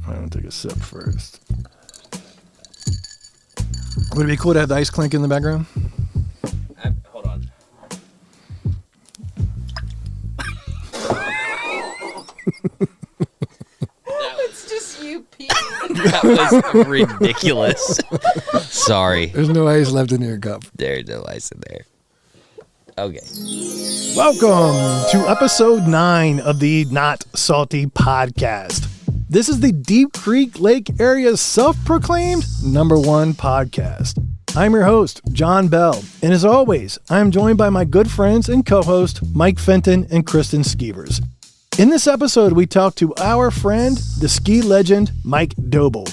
I'm going to take a sip first. Would it be cool to have the ice clink in the background? Hold on. It's just you peeing. That was ridiculous. Sorry. There's no ice left in your cup. There's no ice in there. Okay. Welcome to episode 9 of the Not Salty podcast. This is the Deep Creek Lake area's self-proclaimed #1 podcast. I'm your host, John Bell, and as always, I'm joined by my good friends and co-host, Mike Fenton and Kristen Skeevers. In this episode, we talk to our friend, the ski legend, Mike Doble.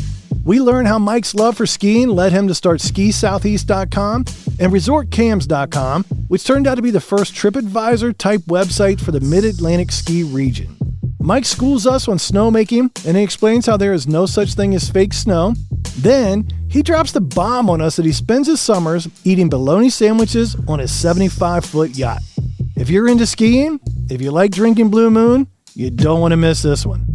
We learn how Mike's love for skiing led him to start SkiSoutheast.com and ResortCams.com, which turned out to be the first TripAdvisor type website for the Mid-Atlantic ski region. Mike schools us on snowmaking, and he explains how there is no such thing as fake snow. Then, he drops the bomb on us that he spends his summers eating bologna sandwiches on his 75-foot yacht. If you're into skiing, if you like drinking Blue Moon, you don't want to miss this one.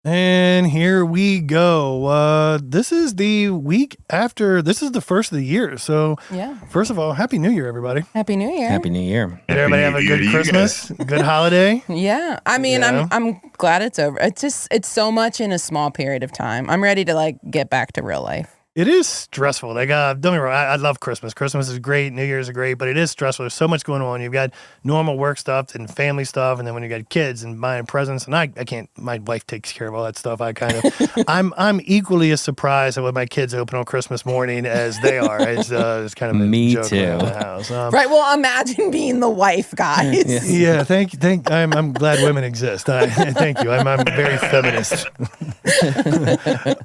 And here we go. This is the week after. This is the first of the year. So, Yeah. First of all, Happy New Year, everybody. Happy New Year. Happy New Year. Did everybody have a good Christmas? Good holiday? Yeah. I mean, Yeah. I'm glad it's over. It's so much in a small period of time. I'm ready to get back to real life. It is stressful. Don't get me wrong. I love Christmas. Christmas is great. New Year's is great, but it is stressful. There's so much going on. You've got normal work stuff and family stuff, and then when you got kids and buying presents, and I can't. My wife takes care of all that stuff. I'm equally as surprised at when my kids open on Christmas morning as they are. It's kind of a Me joke too. around the house. Right. Well, imagine being the wife, guys. Yeah. Thank. I'm glad women exist. Thank you. I'm very feminist.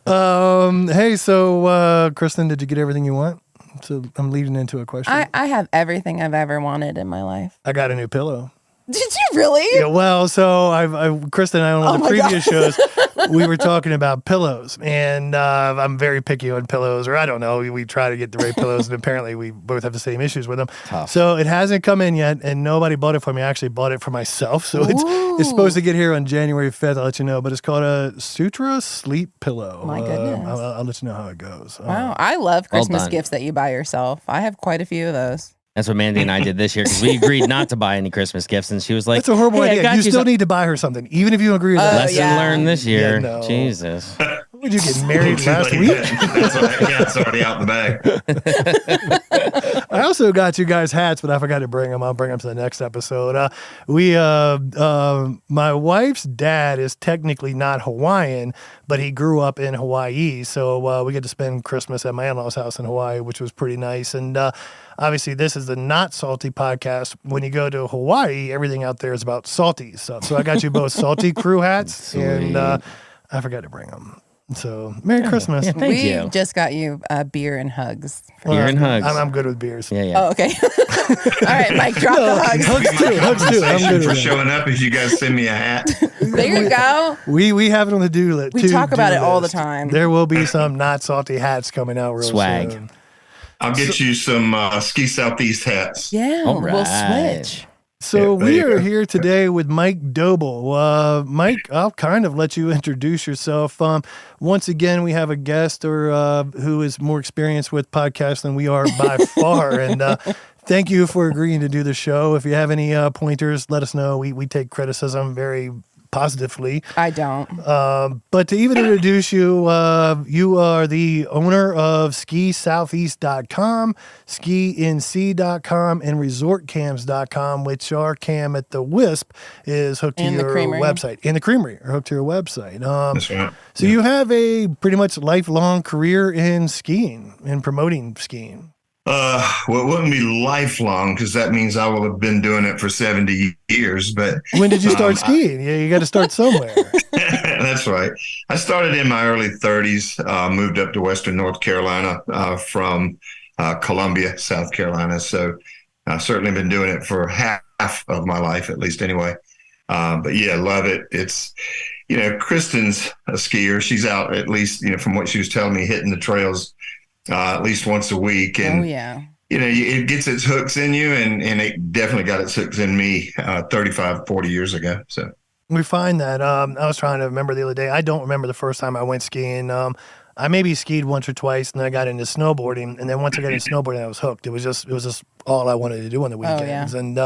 Hey, so. Kristen, did you get everything you want? So I'm leading into a question. I have everything I've ever wanted in my life. I got a new pillow. Did you really? Yeah, well, so Kristen and I on one of the previous shows, we were talking about pillows, and I'm very picky on pillows, or I don't know. We try to get the right pillows, and apparently we both have the same issues with them. Tough. So it hasn't come in yet, and nobody bought it for me. I actually bought it for myself. So it's supposed to get here on January 5th. I'll let you know, but it's called a Sutra Sleep Pillow. My goodness. I'll let you know how it goes. Wow. I love Christmas done. gifts that you buy yourself. I have quite a few of those. That's what Mandy and I did this year because we agreed not to buy any Christmas gifts, and she was like, That's a horrible "Hey, I idea. got You still some-" need to buy her something, even if you agree with that. Lesson yeah. learned this year. Yeah, no. Jesus. Would you get married last week? It's already out in the bag. I also got you guys hats, but I forgot to bring them. I'll bring them to the next episode. My wife's dad is technically not Hawaiian, but he grew up in Hawaii. So we get to spend Christmas at my in-laws' house in Hawaii, which was pretty nice. And obviously, this is the Not Salty podcast. When you go to Hawaii, everything out there is about salty stuff. So I got you both salty crew hats, and I forgot to bring them. So Merry Christmas. Yeah, thank we you. just got you beer and hugs. Beer and hugs. I'm good with beers. Yeah. Oh, okay. All right, Mike, drop the hugs. Hugs too. I'm good for with that. showing up if you guys send me a hat. There you go. We have it on the do list. We talk about it all the time. There will be some not salty hats coming out real Swag. soon. I'll get you some Ski Southeast hats. Yeah, All we'll right. switch. So Yeah, there we you are go. here today with Mike Doble. Mike, I'll kind of let you introduce yourself. Once again, we have a guest who is more experienced with podcasts than we are by far. And thank you for agreeing to do the show. If you have any pointers, let us know. We take criticism very positively. I don't. But to even introduce you, you are the owner of SkiSoutheast.com, SkiNC.com, and ResortCams.com, which our cam at the Wisp is hooked to And the your Creamery. website. And the Creamery are hooked to your website. That's right. So you have a pretty much lifelong career in skiing and promoting skiing. Well, it wouldn't be lifelong because that means I will have been doing it for 70 years. But When did you start skiing? Yeah, you got to start somewhere. that's right. I started in my early 30s, moved up to Western North Carolina from Columbia, South Carolina. So I've certainly been doing it for half of my life, at least anyway. But yeah, love it. It's, Kristen's a skier. She's out at least, from what she was telling me, hitting the trails at least once a week. And, Oh, yeah. it gets its hooks in you, and it definitely got its hooks in me 35, 40 years ago. So We find that I was trying to remember the other day. I don't remember the first time I went skiing. I maybe skied once or twice, and then I got into snowboarding. And then once I got into snowboarding, I was hooked. It was just all I wanted to do on the weekends. And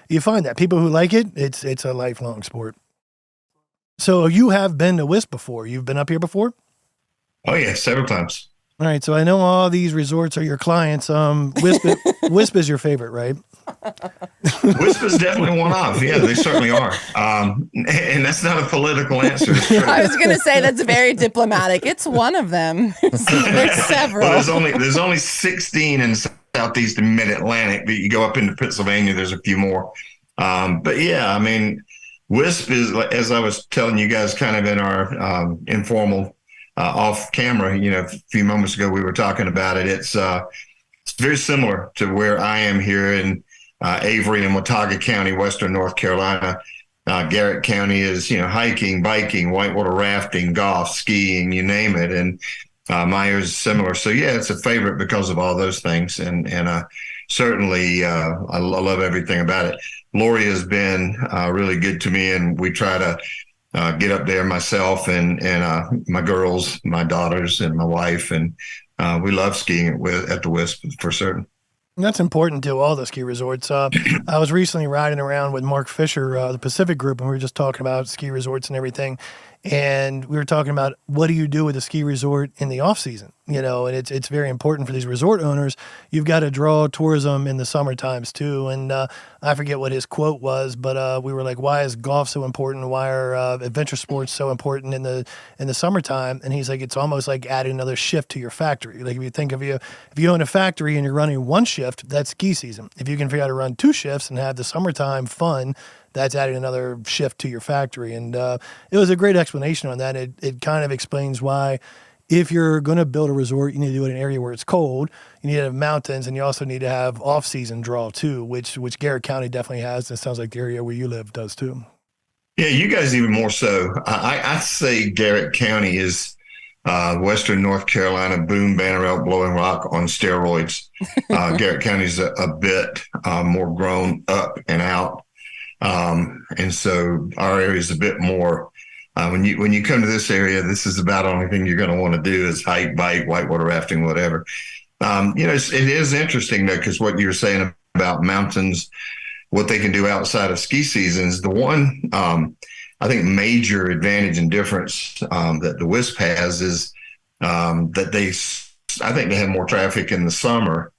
you find that people who like it, it's a lifelong sport. So you have been to Wisp before. You've been up here before? Oh yeah, several times. All right. So I know all these resorts are your clients. Wisp is your favorite, right? Wisp is definitely one of. Yeah, they certainly are. And that's not a political answer. It's true. I was going to say that's very diplomatic. It's one of them. There's several. Well, there's only 16 in Southeast and Mid-Atlantic. But you go up into Pennsylvania, there's a few more. But yeah, I mean, Wisp is, as I was telling you guys, kind of in our informal off camera. A few moments ago we were talking about it. It's very similar to where I am here in Avery and Watauga County, Western North Carolina. Garrett County is, hiking, biking, whitewater rafting, golf, skiing, you name it. And Myers is similar. So yeah, it's a favorite because of all those things. And certainly I love everything about it. Lori has been really good to me, and we try to get up there myself and my girls, my daughters, and my wife. And we love skiing at the Wisp for certain. That's important to all the ski resorts. I was recently riding around with Mark Fisher, the Pacific Group, and we were just talking about ski resorts and everything. And we were talking about what do you do with a ski resort in the off season, and it's very important for these resort owners. You've got to draw tourism in the summer times too. And I forget what his quote was, but we were like, why is golf so important? Why are adventure sports so important in the summertime? And he's like, it's almost like adding another shift to your factory. Like if you think if you own a factory and you're running one shift, that's ski season. If you can figure out to run two shifts and have the summertime fun, that's adding another shift to your factory. And it was a great explanation on that. It kind of explains why if you're going to build a resort, you need to do it in an area where it's cold. You need to have mountains, and you also need to have off-season draw too, which Garrett County definitely has. And it sounds like the area where you live does too. Yeah, you guys even more so. I say Garrett County is Western North Carolina boom, banner out, blowing rock on steroids. Garrett County is a bit more grown up and out. And so our area is a bit more, when you come to this area, this is about the only thing you're going to want to do is hike, bike, whitewater rafting, whatever. It is interesting though, because what you're saying about mountains, what they can do outside of ski seasons, the one, I think major advantage and difference, that the Wisp has is, that I think they have more traffic in the summer,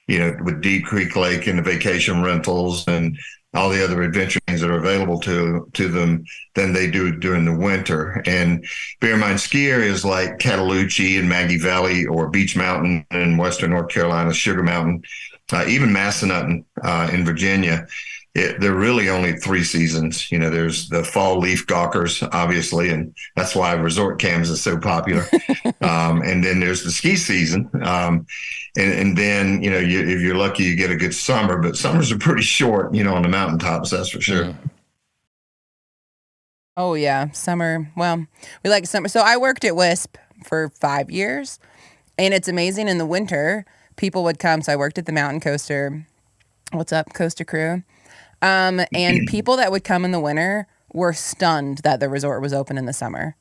with Deep Creek Lake and the vacation rentals and all the other adventure things that are available to them than they do during the winter. And bear in mind, ski areas like Cataloochee and Maggie Valley or Beach Mountain in Western North Carolina, Sugar Mountain, even Massanutten in Virginia, there are really only three seasons. There's the fall leaf gawkers, obviously, and that's why resort cams is so popular. And then there's the ski season. And then, if you're lucky, you get a good summer, but summers are pretty short, on the mountaintops, that's for sure. Oh, yeah. Summer. Well, we like summer. So I worked at Wisp for 5 years, and it's amazing. In the winter, people would come. So I worked at the Mountain Coaster. What's up, Coaster Crew? And people that would come in the winter were stunned that the resort was open in the summer.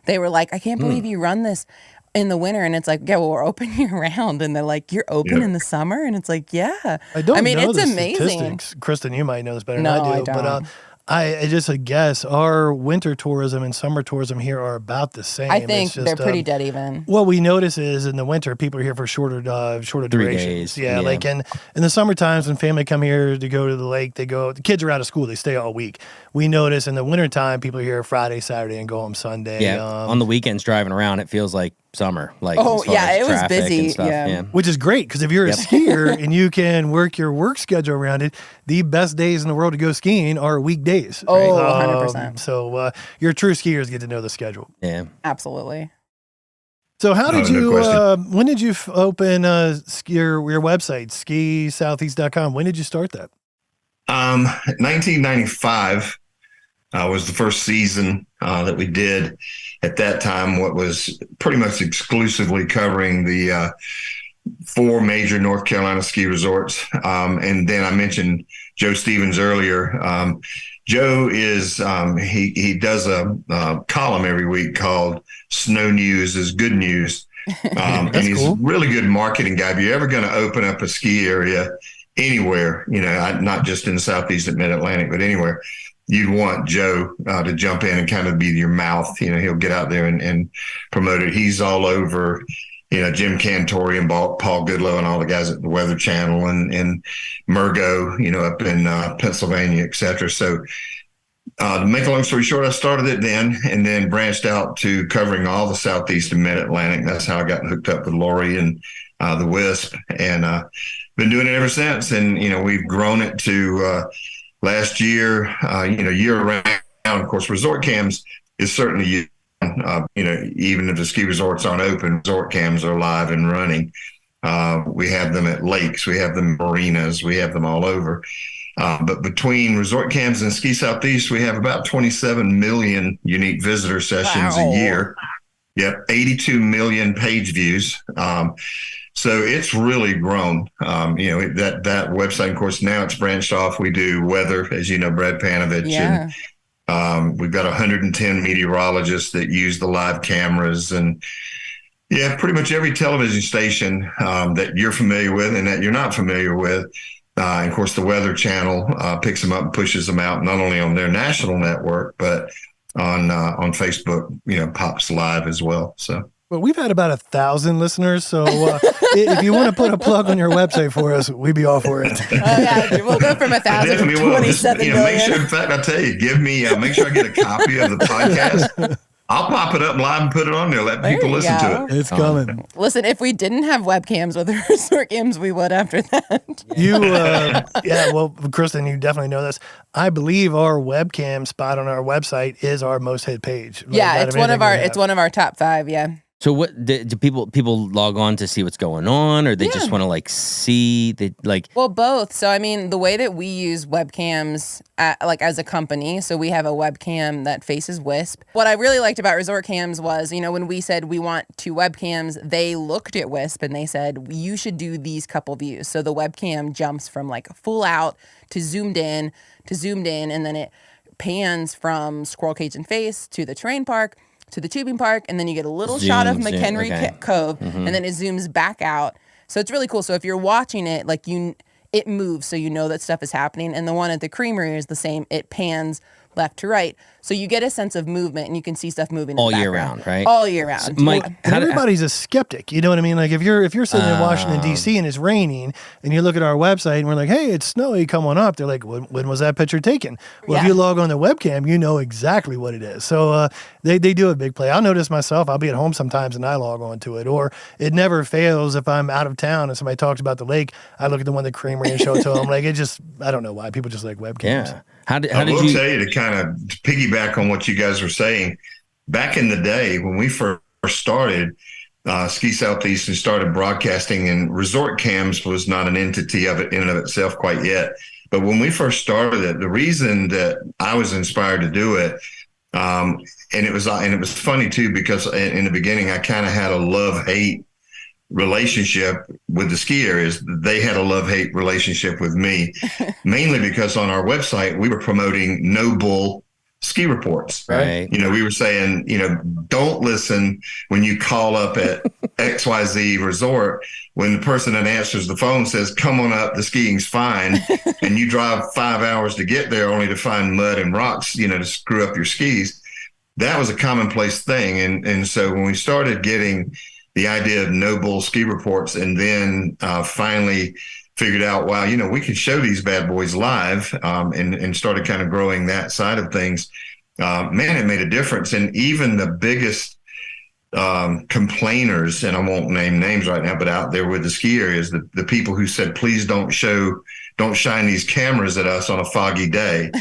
They were like, I can't believe you run this in the winter. And it's like, yeah, well, we're open year round. And they're like, you're open in the summer? And it's like, yeah. I mean, it's the amazing. Statistics. Kristen, you might know this better No, than I do. I don't. But I just guess our winter tourism and summer tourism here are about the same. I think It's just, they're pretty dead even. What we notice is in the winter, people are here for shorter 3 durations. days. Yeah, like in the summer times when family come here to go to the lake, the kids are out of school, they stay all week. We notice in the wintertime, people are here Friday, Saturday, and go home Sunday. Yeah, on the weekends driving around, it feels like summer. Like, Oh, as far yeah, as it was traffic and busy, stuff. yeah. Which is great, because if you're a skier and you can work your work schedule around it, the best days in the world to go skiing are weekdays. Oh, right? 100%. So your true skiers get to know the schedule. Yeah. Absolutely. So how did No you, question. when did you open your website, skisoutheast.com? When did you start that? 1995 was the first season that we did at that time, what was pretty much exclusively covering the 4 major North Carolina ski resorts. And then I mentioned Joe Stevens earlier. Joe is he does a column every week called "Snow News is Good News," and he's cool. a really good marketing guy. If you're ever going to open up a ski area anywhere, not just in the Southeast at Mid Atlantic, but anywhere, you'd want Joe to jump in and kind of be your mouth. He'll get out there and promote it. He's all over. Jim Cantori and Paul Goodlow and all the guys at the Weather Channel and Murgo, up in Pennsylvania, et cetera. So to make a long story short, I started it then and then branched out to covering all the Southeast and Mid-Atlantic. That's how I got hooked up with Lori and the WISP, and been doing it ever since. And, we've grown it to last year, year round. Of course, resort cams is certainly even if the ski resorts aren't open, resort cams are live and running. We have them at lakes, we have them in marinas, we have them all over. But between resort cams and Ski Southeast, we have about 27 million unique visitor sessions a year. Yep, 82 million page views. So it's really grown. That website, of course, now it's branched off. We do weather, as you know, Brad Panovich, and we've got 110 meteorologists that use the live cameras, and pretty much every television station that you're familiar with and that you're not familiar with. And of course, the Weather Channel picks them up and pushes them out, not only on their national network, but on Facebook, pops live as well. So. Well, we've had about 1,000 listeners, so if you want to put a plug on your website for us, we'd be all for it. We'll go from 1,000 to 27 million. Make sure, in fact, I tell you, make sure I get a copy of the podcast. I'll pop it up live and put it on there. Let people listen to it. It's coming. Listen, if we didn't have webcams with the resort cams, we would after that. Well, Kristen, you definitely know this. I believe our webcam spot on our website is our most hit page. It's one of our top 5. Yeah. So what do people log on to see what's going on, or they just want to see Well, both. So I mean, the way that we use webcams as a company, so we have a webcam that faces WISP. What I really liked about resort cams was, when we said we want 2 webcams, they looked at WISP and they said you should do these couple views. So the webcam jumps from full out to zoomed in, and then it pans from Squirrel Cage and Face to the terrain park to the tubing park, and then you get a little shot of McHenry Cove, and then it zooms back out. So it's really cool. So if you're watching it, it moves, so you know that stuff is happening. And the one at the Creamery is the same. It pans left to right. So you get a sense of movement, and you can see stuff moving all year round, right? All year round. So, Mike, everybody's a skeptic. You know what I mean? Like if you're sitting in Washington D.C. and it's raining, and you look at our website and we're like, "Hey, it's snowy. Come on up." They're like, "When was that picture taken?" Well, if you log on the webcam, you know exactly what it is. So they do a big play. I'll notice myself. I'll be at home sometimes and I log on to it, or it never fails if I'm out of town and somebody talks about the lake. I look at the one that Creamery and show it to them. I don't know why people just like webcams. Yeah. I will tell you to kind of piggyback on what you guys were saying. Back in the day when we first started Ski Southeast and started broadcasting, and resort cams was not an entity of it in and of itself quite yet. But when we first started it, the reason that I was inspired to do it, and it was funny too, because in the beginning I kind of had a love-hate relationship with the ski areas. They had a love-hate relationship with me, mainly because on our website we were promoting no bull ski reports. Right. We were saying, don't listen when you call up at XYZ resort when the person that answers the phone says, "Come on up, the skiing's fine," and you drive 5 hours to get there only to find mud and rocks, to screw up your skis. That was a commonplace thing. And so when we started getting the idea of no bull ski reports, and then finally figured out, wow, we can show these bad boys live, and started kind of growing that side of things. Man, it made a difference. And even the biggest complainers, and I won't name names right now, but out there with the ski areas, the people who said, "Please don't shine these cameras at us on a foggy day.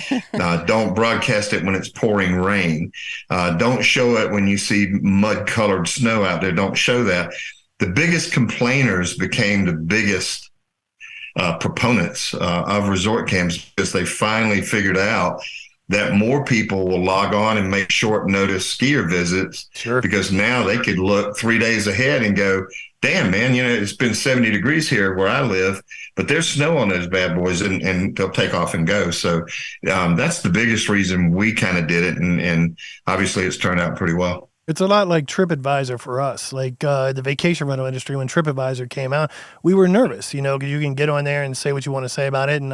Don't broadcast it when it's pouring rain. Don't show it when you see mud-colored snow out there. Don't show that." The biggest complainers became the biggest proponents of resort cams, because they finally figured out that more people will log on and make short notice skier visits. Sure. Because now they could look 3 days ahead and go, damn, man, it's been 70 degrees here where I live, but there's snow on those bad boys, and they'll take off and go. So that's the biggest reason we kind of did it. And obviously it's turned out pretty well. It's a lot like TripAdvisor for us. Like the vacation rental industry, when TripAdvisor came out, we were nervous, because you can get on there and say what you want to say about it. And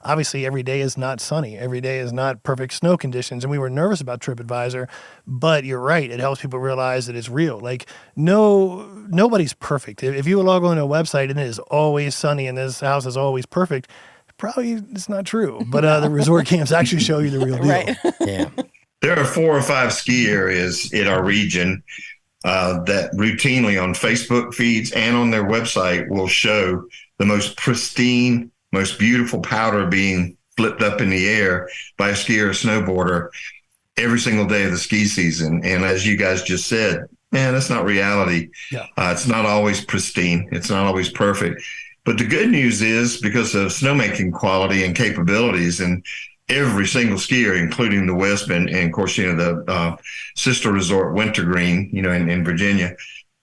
obviously every day is not sunny. Every day is not perfect snow conditions. And we were nervous about TripAdvisor, but you're right. It helps people realize that it's real. Like nobody's perfect. If you log on to a website and it is always sunny and this house is always perfect, probably it's not true. But the resort camps actually show you the real deal. Right. Yeah. There are 4 or 5 ski areas in our region that routinely on Facebook feeds and on their website will show the most pristine, most beautiful powder being flipped up in the air by a skier or snowboarder every single day of the ski season. And as you guys just said, man, that's not reality. Yeah. It's not always pristine. It's not always perfect. But the good news is, because of snowmaking quality and capabilities, and every single skier, including the Wisp and of course, the sister resort Wintergreen, in Virginia,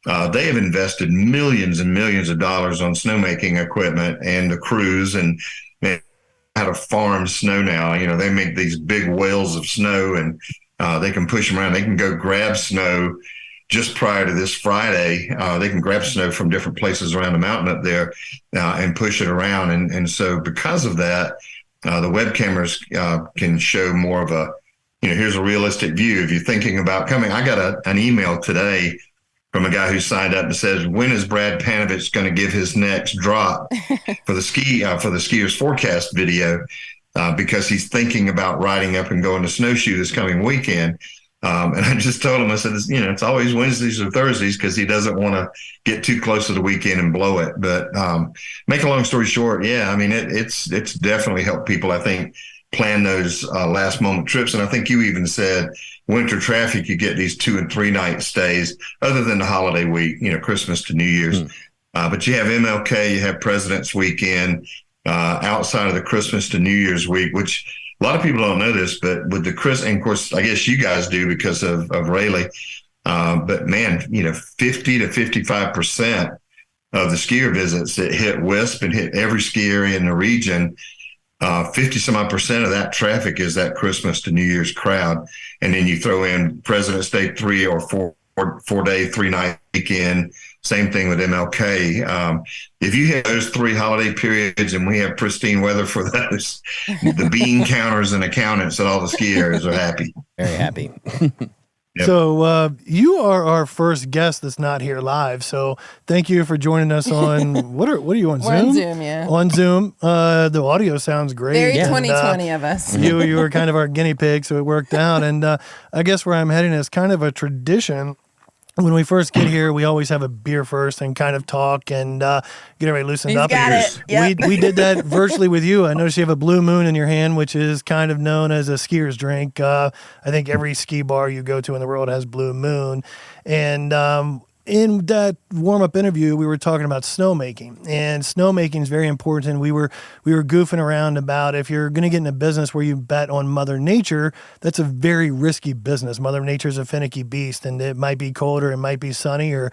they have invested millions and millions of dollars on snowmaking equipment and the crews, and how to farm snow now. They make these big whales of snow, and they can push them around. They can go grab snow just prior to this Friday. They can grab snow from different places around the mountain up there and push it around. And so because of that, the web cameras can show more of a, here's a realistic view. If you're thinking about coming, I got an email today from a guy who signed up and says, when is Brad Panovich going to give his next drop for the skiers forecast video? Because he's thinking about riding up and going to snowshoe this coming weekend. And I just told him, I said, it's always Wednesdays or Thursdays, because he doesn't want to get too close to the weekend and blow it. But make a long story short, it's definitely helped people, I think, plan those last moment trips. And I think you even said winter traffic, you get these 2 and 3 night stays, other than the holiday week, Christmas to New Year's. But you have MLK, you have President's Weekend, outside of the Christmas to New Year's week, which a lot of people don't know this, but with and of course, I guess you guys do because of Rayleigh. But man, 50 to 55% of the skier visits that hit Wisp and hit every ski area in the region, 50 some odd percent of that traffic is that Christmas to New Year's crowd. And then you throw in President's Day 3 or 4 day, 3 night weekend. Same thing with MLK. If you hit those 3 holiday periods and we have pristine weather for those, the bean counters and accountants at all the ski areas are happy. Very happy. Yep. So you are our first guest that's not here live. So thank you for joining us on, what are you on, Zoom? We're on Zoom, yeah. On Zoom. The audio sounds great. Very and, 2020 of us. You were kind of our guinea pig, so it worked out. And I guess where I'm heading is kind of a tradition. When we first get here, we always have a beer first and kind of talk and get everybody loosened up. Got it. Yep. We did that virtually with you. I noticed you have a Blue Moon in your hand, which is kind of known as a skier's drink. I think every ski bar you go to in the world has Blue Moon. And in that warm-up interview, we were talking about snowmaking, and snowmaking is very important. We were goofing around about, if you're going to get in a business where you bet on Mother Nature, that's a very risky business. Mother Nature's a finicky beast, and it might be cold or it might be sunny, or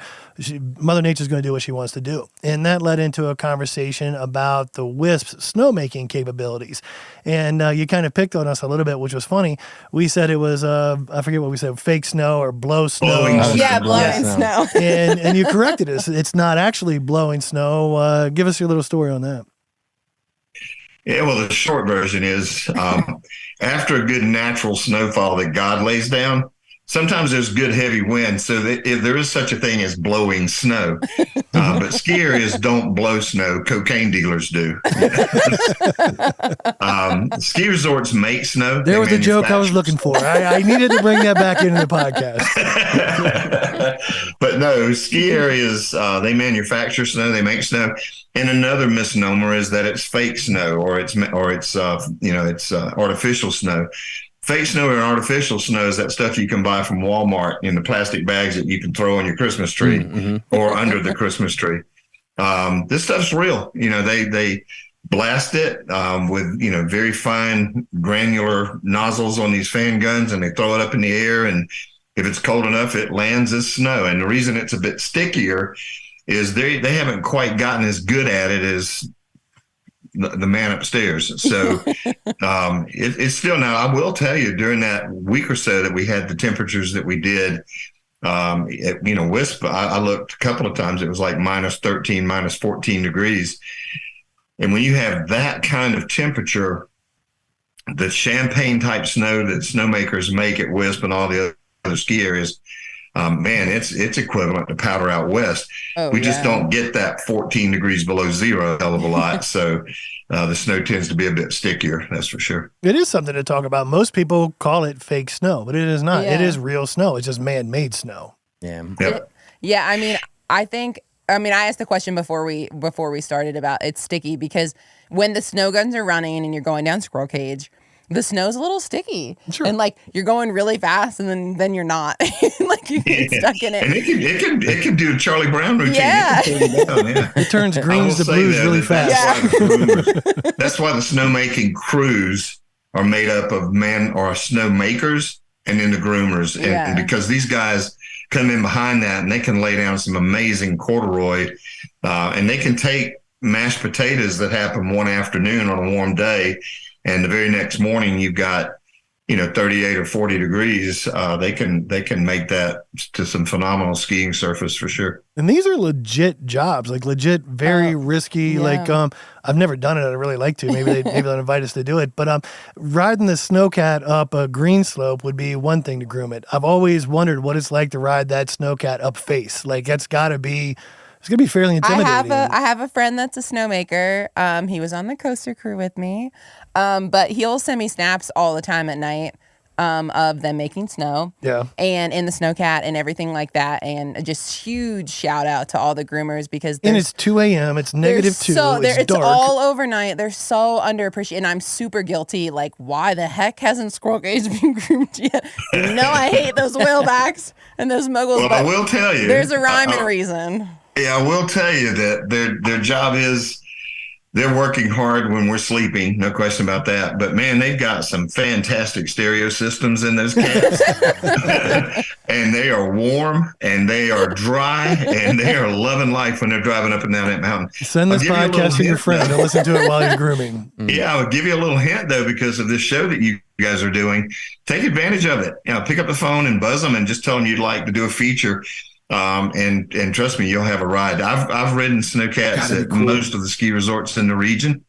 Mother Nature's going to do what she wants to do. And that led into a conversation about the Wisp's snowmaking capabilities. And you kind of picked on us a little bit, which was funny. We said it was, I forget what we said, fake snow or blow snow. Blowing snow. And you corrected us. It's not actually blowing snow. Give us your little story on that. Yeah, well, the short version is after a good natural snowfall that God lays down, sometimes there's good heavy wind. So that if there is such a thing as blowing snow, but ski areas don't blow snow. Cocaine dealers do. Ski resorts make snow. There was a joke I was looking for. I needed to bring that back into the podcast. But no, ski areas, they manufacture snow, they make snow. And another misnomer is that it's fake snow or it's artificial snow. Fake snow and artificial snow is that stuff you can buy from Walmart in the plastic bags that you can throw on your Christmas tree or under the Christmas tree. This stuff's real. They blast it with very fine granular nozzles on these fan guns, and they throw it up in the air, and if it's cold enough, it lands as snow. And the reason it's a bit stickier is they haven't quite gotten as good at it as the man upstairs. So it's still, now I will tell you, during that week or so that we had the temperatures that we did, Wisp, I looked a couple of times, it was like minus 13, minus 14 degrees. And when you have that kind of temperature, the champagne type snow that snowmakers make at Wisp and all the other ski areas, man, it's equivalent to powder out west. We just don't get that 14 degrees below zero a hell of a lot. So the snow tends to be a bit stickier, that's for sure. It is something to talk about. Most people call it fake snow, but it is not. Yeah. It is real snow. It's just man-made snow. Yeah. Yep. I asked the question before we started about it's sticky, because when the snow guns are running and you're going down Squirrel Cage, the snow's a little sticky. Sure. And like you're going really fast and then you're not. Like you get stuck in it. And it can do a Charlie Brown routine. Yeah. It turns greens to blues really fast. That's why the snowmaking crews are made up of snowmakers and then the groomers. And because these guys come in behind that and they can lay down some amazing corduroy, and they can take mashed potatoes that happen one afternoon on a warm day, and the very next morning you've got 38 or 40 degrees. They can make that to some phenomenal skiing surface for sure. And these are legit jobs, like legit, very risky. Yeah. Like I've never done it. I'd really like to. Maybe they'll invite us to do it. But riding the snowcat up a green slope would be one thing to groom it. I've always wondered what it's like to ride that snowcat up face. Like that's got to be. It's gonna be fairly intimidating. I have a friend that's a snowmaker. He was on the coaster crew with me, but he'll send me snaps all the time at night of them making snow. Yeah. And in the snowcat and everything like that. And just huge shout out to all the groomers, because it's 2 a.m. It's -2. It's dark. It's all overnight. They're so underappreciated, and I'm super guilty. Like, why the heck hasn't Squirrel Cage been groomed yet? I hate those whalebacks and those moguls. Well, but I will tell you, there's a rhyme and reason. Yeah, I will tell you that their job is, they're working hard when we're sleeping, no question about that. But man, they've got some fantastic stereo systems in those cats. And they are warm and they are dry and they are loving life when they're driving up and down that mountain. Send this podcast to your friend and listen to it while he's grooming. Yeah, I would give you a little hint though, because of this show that you guys are doing. Take advantage of it. Pick up the phone and buzz them and just tell them you'd like to do a feature. And trust me, you'll have a ride. I've ridden snowcats at most of the ski resorts in the region.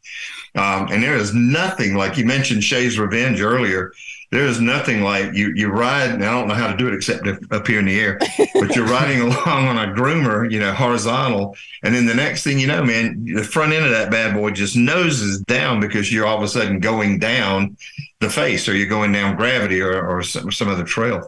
And there is nothing like, you mentioned Shay's Revenge earlier. There is nothing like you ride, and I don't know how to do it except up here in the air, but you're riding along on a groomer, horizontal. And then the next thing you know, man, the front end of that bad boy just noses down because you're all of a sudden going down the face, or you're going down gravity or some other trail.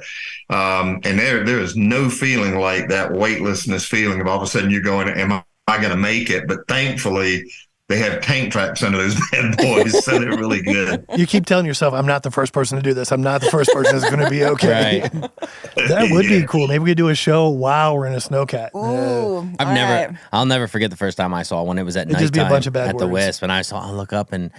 And there is no feeling like that weightlessness feeling of all of a sudden you're going, am I going to make it? But thankfully, they have tank tracks under those bad boys, so they're really good. You keep telling yourself, I'm not the first person to do this. I'm not the first person that's going to be okay. Right. That would be cool. Maybe we could do a show while we're in a snowcat. Ooh, I'll never forget the first time I saw one. It was at nighttime just be a bunch of bad at the words. Wisp, and I look up and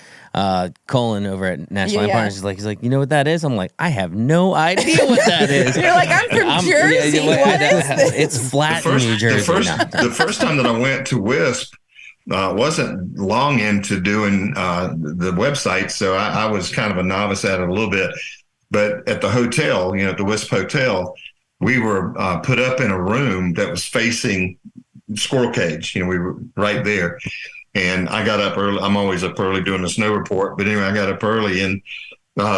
Colin over at National Line Partners is like, you know what that is? I'm like, I have no idea what that is. You're like, I'm from Jersey. What is this? It's flat in New Jersey. The first time that I went to Wisp, wasn't long into doing the website, so I was kind of a novice at it a little bit. But at the hotel, at the Wisp Hotel, we were put up in a room that was facing Squirrel Cage. We were right there. And I got up early. I'm always up early doing the snow report. But anyway, I got up early and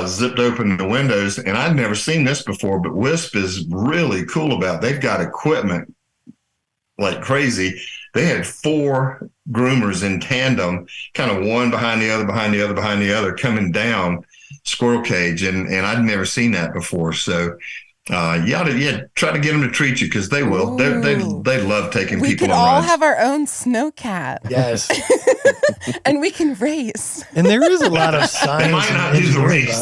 zipped open the windows. And I'd never seen this before, but Wisp is really cool about it. They've got equipment like crazy. They had 4 groomers in tandem, kind of one behind the other, behind the other, behind the other, coming down Squirrel Cage. And I'd never seen that before. So you ought to try to get them to treat you, because they will. They love taking people on rides. We could all have our own snowcat. Yes. And we can race. And there is a lot of science. They might not do the race.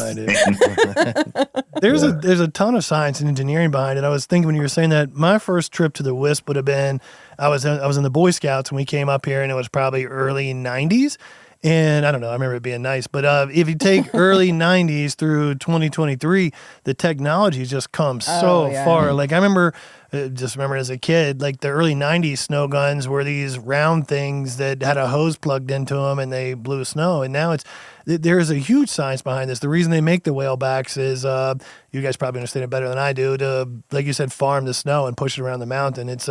There's a ton of science and engineering behind it. I was thinking when you were saying that, my first trip to the Wisp would have been, I was in the Boy Scouts when we came up here, and it was probably early 90s. And I don't know, I remember it being nice. But if you take early 90s through 2023, the technology just comes so far. Like I remember, just remember as a kid, like the early 90s snow guns were these round things that had a hose plugged into them and they blew snow. And now there's a huge science behind this. The reason they make the whalebacks is, you guys probably understand it better than I do, to, like you said, farm the snow and push it around the mountain. It's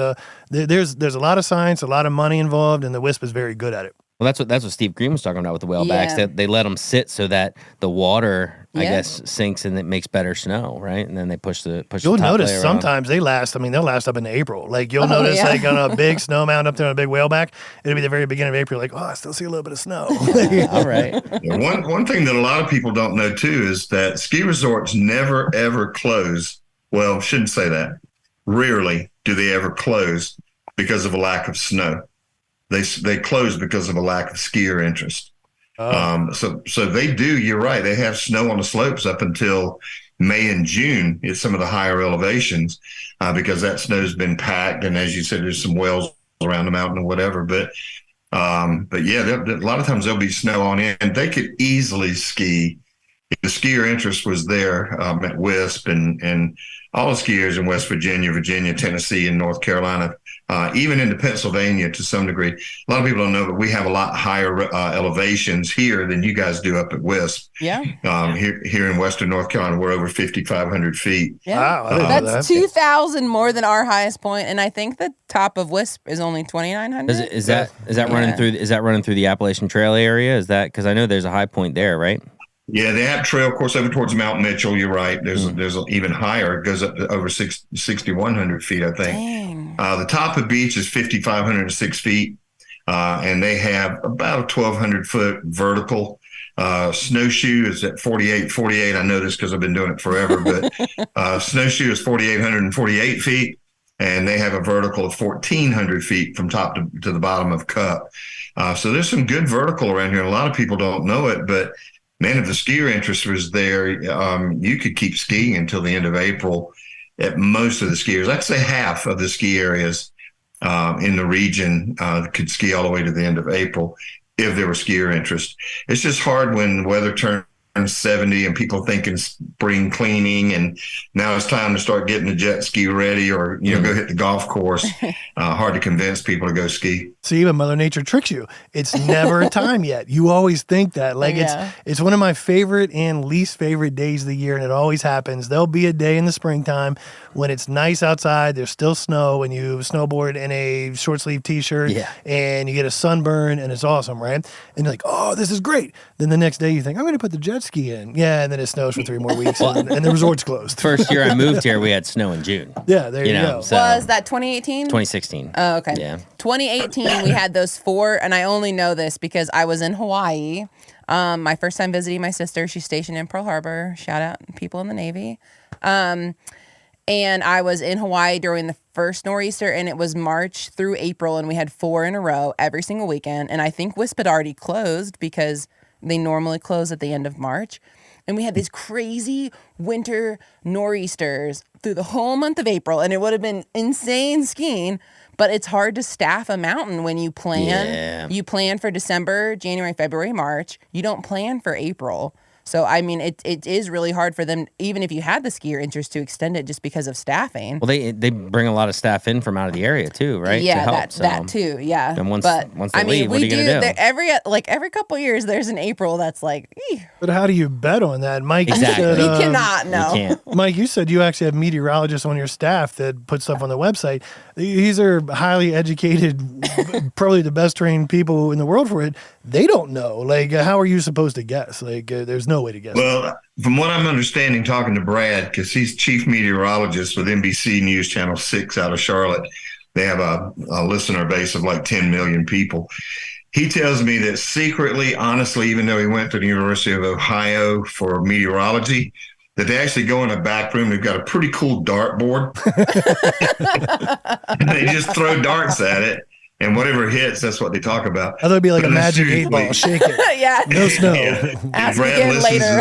there's a lot of science, a lot of money involved, and the WISP is very good at it. Well, that's what Steve Green was talking about with the whalebacks. That they let them sit so that the water, I guess, sinks and it makes better snow, right? And then they push the You'll top notice layer sometimes they last. I mean, they'll last up in April. Like you'll notice, like on a big snow mountain up there on a big whaleback, it'll be the very beginning of April. Like, I still see a little bit of snow. All right. One thing that a lot of people don't know too is that ski resorts never ever close. Well, shouldn't say that. Rarely do they ever close because of a lack of snow. They close because of a lack of skier interest. So they do. You're right. They have snow on the slopes up until May and June at some of the higher elevations because that snow's been packed. And as you said, there's some wells around the mountain or whatever. But yeah, a lot of times there'll be snow on it, and they could easily ski if the skier interest was there at WISP and all the skiers in West Virginia, Tennessee, and North Carolina. Even into Pennsylvania to some degree. A lot of people don't know, but we have a lot higher elevations here than you guys do up at WISP. Yeah. Here in Western North Carolina, we're over 5,500 feet. Yeah. Wow. That's 2,000 more than our highest point, and I think the top of WISP is only 2,900. Is that running through? Is that running through the Appalachian Trail area? Is that because I know there's a high point there, right? Yeah, the App Trail, of course, over towards Mount Mitchell. You're right. There's even higher. It goes up to over 6,100 feet, I think. Dang. The top of the beach is 5,506 feet, and they have about a 1,200 foot vertical. Snowshoe is at 4,848. I know this because I've been doing it forever, but snowshoe is 4,848 feet, and they have a vertical of 1,400 feet from top to the bottom of Cup. So there's some good vertical around here. And a lot of people don't know it, but man, if the skier interest was there, you could keep skiing until the end of April at most of the skiers. I'd say half of the ski areas in the region could ski all the way to the end of April if there were skier interest. It's just hard when the weather turns 70 and people thinking spring cleaning and now it's time to start getting the jet ski ready or go hit the golf course. Hard to convince people to go ski. See, even Mother Nature tricks you. It's never time yet. You always think that. Like it's one of my favorite and least favorite days of the year, and it always happens. There'll be a day in the springtime when it's nice outside, there's still snow, and you snowboard in a short sleeve t-shirt and you get a sunburn and it's awesome, right? And you're like, oh, this is great. Then the next day you think, I'm going to put the jet ski in. Yeah, and then it snows for 3 more weeks and the resort's closed. First year I moved here, we had snow in June. Yeah, there you go. So, was that 2018? 2016. Oh, okay. Yeah. 2018, we had those 4, and I only know this because I was in Hawaii. My first time visiting my sister. She's stationed in Pearl Harbor. Shout out people in the Navy. And I was in Hawaii during the first nor'easter, and it was March through April, and we had 4 in a row every single weekend. And I think WISP had already closed because they normally close at the end of March. And we had these crazy winter nor'easters through the whole month of April, and it would have been insane skiing. But it's hard to staff a mountain when you plan. Yeah. You plan for December, January, February, March. You don't plan for April. So, I mean, it is really hard for them, even if you had the skier interest, to extend it just because of staffing. Well, they bring a lot of staff in from out of the area too, right? Yeah, to help, that too. Yeah. And once they leave, what are you gonna do? Every couple of years, there's an April that's like. Eeh. But how do you bet on that, Mike? Exactly. You said, You cannot. No. You can't. Mike, you said you actually have meteorologists on your staff that put stuff on the website. These are highly educated, probably the best trained people in the world for it. They don't know. Like, how are you supposed to guess? Like, there's no way to guess. Well, from what I'm understanding, talking to Brad, because he's chief meteorologist with NBC News Channel 6 out of Charlotte, they have a listener base of like 10 million people. He tells me that secretly, honestly, even though he went to the University of Ohio for meteorology, that they actually go in a back room. They've got a pretty cool dartboard. And they just throw darts at it. And whatever hits, that's what they talk about. I thought it'd be like a magic 8 ball. Shake it. Yeah. No snow. Ask again later.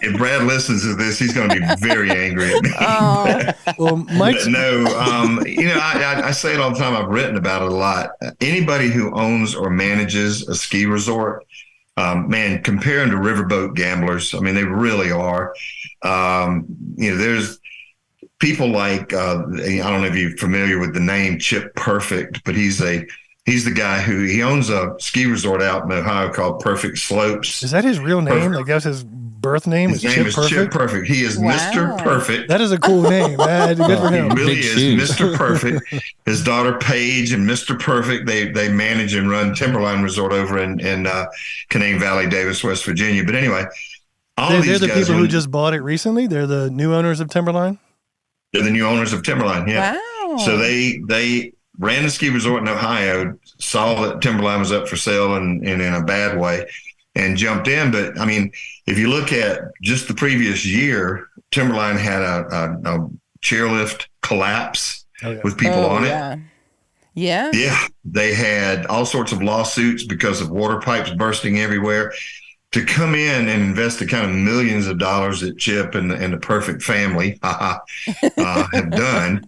If Brad listens to this, he's going to be very angry at me. Well, Mike's... No, I say it all the time. I've written about it a lot. Anybody who owns or manages a ski resort man, comparing to riverboat gamblers, I mean, they really are. There's people like I don't know if you're familiar with the name Chip Perfect, but he's the guy who he owns a ski resort out in Ohio called Perfect Slopes. Is that his real name? Like that's his birth name? His name is Chip Perfect. He is Mr. Perfect. That is a cool name. Good for him. He really is Mr. Perfect. His daughter Paige and Mr. Perfect, they manage and run Timberline Resort over in Canaan Valley, Davis, West Virginia. But anyway, they're the people who just bought it recently. They're the new owners of Timberline. They're the new owners of Timberline. Yeah. Wow. So they ran a ski resort in Ohio, saw that Timberline was up for sale and in a bad way, and jumped in. But I mean, if you look at just the previous year, Timberline had a chairlift collapse with people on it. Yeah. Yeah. They had all sorts of lawsuits because of water pipes bursting everywhere. To come in and invest the kind of millions of dollars that Chip and the Perfect family have done,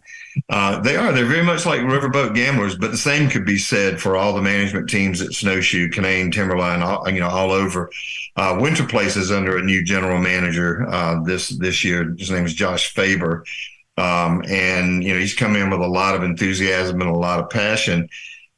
they're very much like riverboat gamblers. But the same could be said for all the management teams at Snowshoe, Canaan, Timberline, all over. Winter Place is under a new general manager this year. His name is Josh Faber, and he's come in with a lot of enthusiasm and a lot of passion.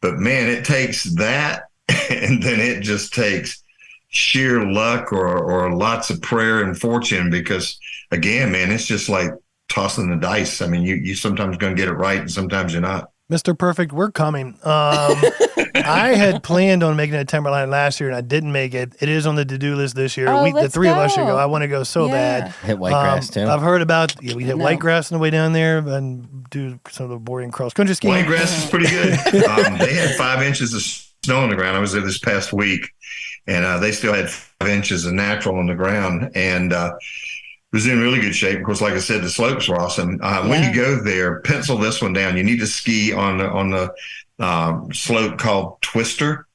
But man, it takes that, and then it just takes sheer luck or lots of prayer and fortune, because again, man, it's just like tossing the dice. I mean, you sometimes going to get it right and sometimes you're not. Mr. Perfect, we're coming. I had planned on making a Timberline last year and I didn't make it. It is on the to-do list this year. The three of us should go. I want to go so bad. Hit Whitegrass too. I've heard about we hit Whitegrass on the way down there and do some of the boarding cross country skiing. Whitegrass is pretty good. They had 5 inches of snow on the ground. I was there this past week, and they still had 5 inches of natural on the ground, and was in really good shape. Of course, like I said, the slopes were awesome. When you go there, pencil this one down. You need to ski on the slope called Twister.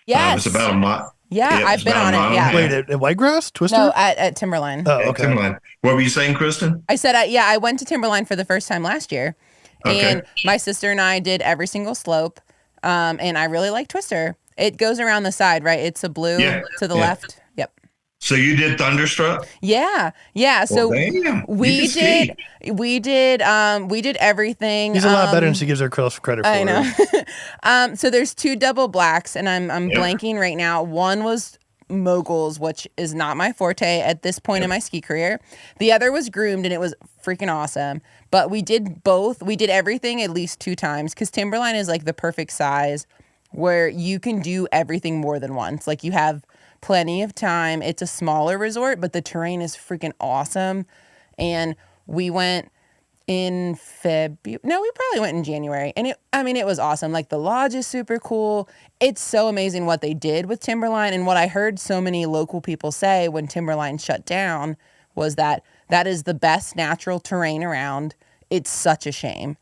Yes. It's about a mile. Yeah, I've been on it. Yeah. Wait, at Whitegrass? Twister? No, at Timberline. Oh, okay. Timberline. What were you saying, Kristen? I said, I went to Timberline for the first time last year. And my sister and I did every single slope. And I really like Twister. It goes around the side, right? It's a blue to the left. Yep. So you did Thunderstruck? Yeah. So we did everything. He's a lot better than she gives her credit for. I know. So there's 2 double blacks, and I'm blanking right now. One was moguls, which is not my forte at this point in my ski career. The other was groomed, and it was freaking awesome. But we did both. We did everything at least 2 times, because Timberline is like the perfect size where you can do everything more than once. Like, you have plenty of time. It's a smaller resort, but the terrain is freaking awesome. And we went in February. No, we probably went in January. And it was awesome. Like, the lodge is super cool. It's so amazing what they did with Timberline. And what I heard so many local people say when Timberline shut down was that is the best natural terrain around. It's such a shame.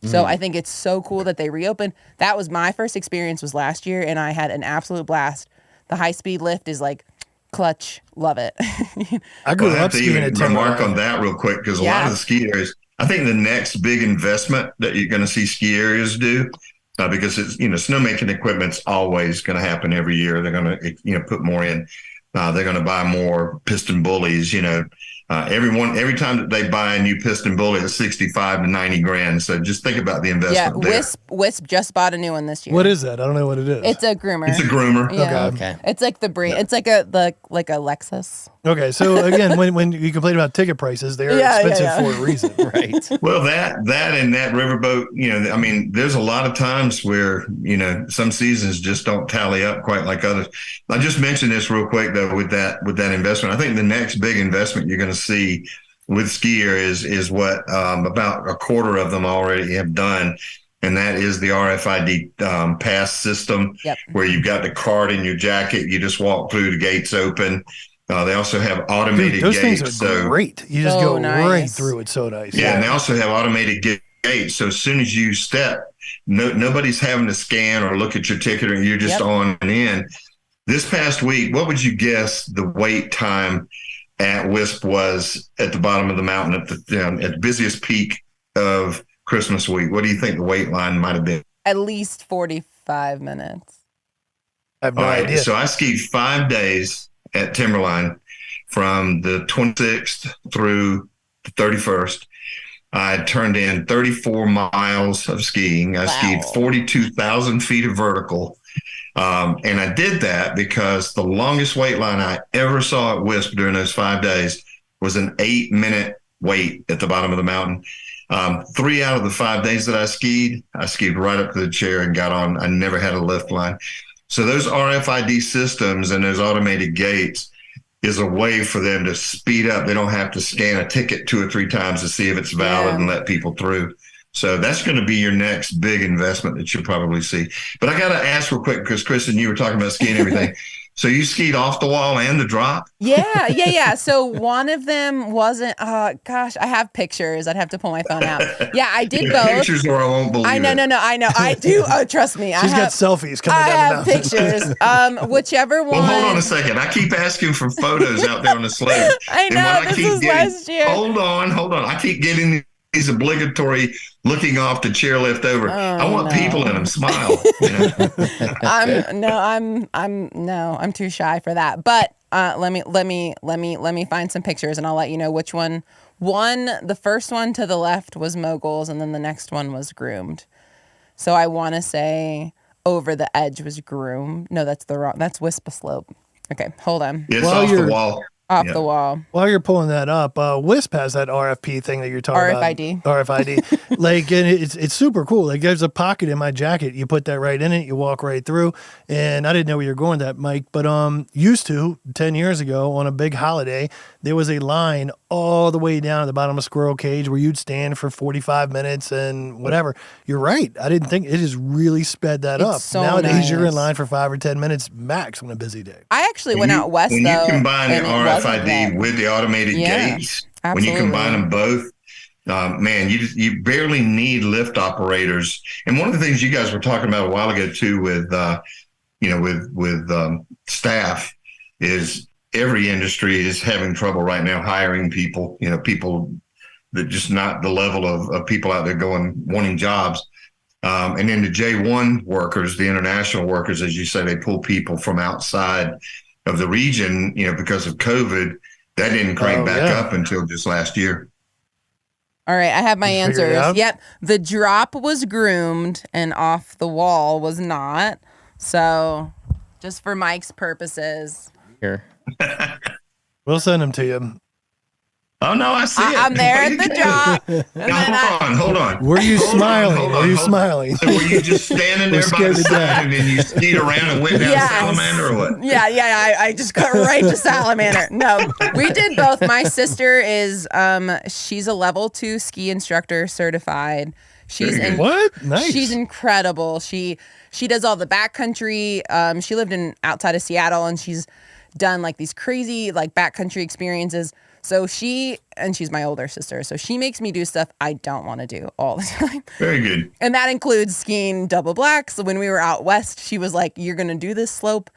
So I think it's so cool that they reopened. That was my first experience, was last year, and I had an absolute blast. The high-speed lift is like clutch. Love it. I grew up skiing at Timberline. Remark on that real quick, because a lot of the ski areas, I think the next big investment that you're going to see ski areas do, because it's, snowmaking equipment's always going to happen every year. They're going to, put more in. They're going to buy more piston bullies, every time that they buy a new piston bully, it's 65 to 90 grand. So just think about the investment. Yeah, Wisp just bought a new one this year. What is that? I don't know what it is. It's a groomer. It's a groomer. Yeah. Okay. It's like the breed. It's like a Lexus. Okay, so again, when you complain about ticket prices, they're expensive for a reason, right? Well, that and that riverboat, there's a lot of times where some seasons just don't tally up quite like others. I just mentioned this real quick though with that investment. I think the next big investment you're going to see with ski areas is what about a quarter of them already have done. And that is the RFID pass system, where you've got the card in your jacket. You just walk through, the gates open. They also have automated those gates. Those things are great. You just go right through. It's so nice. Yeah, and they also have automated gates. So as soon as you step, nobody's having to scan or look at your ticket, or you're just on and in. This past week, what would you guess the wait time at Wisp was at the bottom of the mountain at the busiest peak of Christmas week? What do you think the wait line might have been? At least 45 minutes. I have no All right. idea. So I skied 5 days at Timberline from the 26th through the 31st. I turned in 34 miles of skiing. I skied 42,000 feet of vertical. And I did that because the longest wait line I ever saw at Wisp during those 5 days was an 8-minute wait at the bottom of the mountain. 3 out of the 5 days that I skied right up to the chair and got on. I never had a lift line. So those RFID systems and those automated gates is a way for them to speed up. They don't have to scan a ticket 2 or 3 times to see if it's valid and let people through. So that's going to be your next big investment that you'll probably see. But I got to ask real quick, because Kristen, you were talking about skiing and everything. So you skied off the wall and the drop? Yeah. So one of them wasn't, gosh, I have pictures. I'd have to pull my phone out. Yeah, I did both. Pictures or I won't believe it. No, I know. I do. Oh, trust me. She's got selfies coming down the mountain. I have pictures. Whichever one. Well, hold on a second. I keep asking for photos out there on the slope. I know. This was last year. Hold on. I keep getting these obligatory looking off the chairlift over. I want people in them. Smile. I'm too shy for that. But let me find some pictures and I'll let you know which one. The first one to the left was moguls and then the next one was groomed. So I want to say over the edge was groomed. No, that's Wisp Slope. Okay, hold on. It's off the wall. Off the wall. While you're pulling that up, Wisp has that RFP thing that you're talking RFID. about. RFID. Like, and it's super cool. Like, there's a pocket in my jacket. You put that right in it. You walk right through. And I didn't know where you were going with that, Mike. But used to, 10 years ago, on a big holiday, there was a line all the way down at the bottom of Squirrel Cage where you'd stand for 45 minutes and whatever. You're right. I didn't think it has really sped that up. So Nowadays, you're in line for 5 or 10 minutes max on a busy day. I actually went out west, when though. When you combine the RFID with the automated gates, absolutely. When you combine them both, man, you barely need lift operators. And one of the things you guys were talking about a while ago too, with staff, is every industry is having trouble right now hiring people. People that just not the level of people out there wanting jobs. And then the J1 workers, the international workers, as you say, they pull people from outside of the region, because of COVID. That didn't crank back up until just last year. All right, I have my answers. Yep. The drop was groomed and off the wall was not. So just for Mike's purposes. Here. We'll send them to you. Oh, no, I see it. I'm there at the drop. Now, hold on. Were you smiling? Were you smiling? So were you just standing there by the side and then you skied around and went down Salamander or what? Yeah. I just got right to Salamander. No, we did both. My sister is, she's a level 2 ski instructor certified. What? Nice. She's incredible. She does all the backcountry. She lived outside of Seattle and she's done like these crazy like backcountry experiences. So she's my older sister. So she makes me do stuff I don't want to do all the time. Very good. And that includes skiing double black. So when we were out west, she was like, you're going to do this slope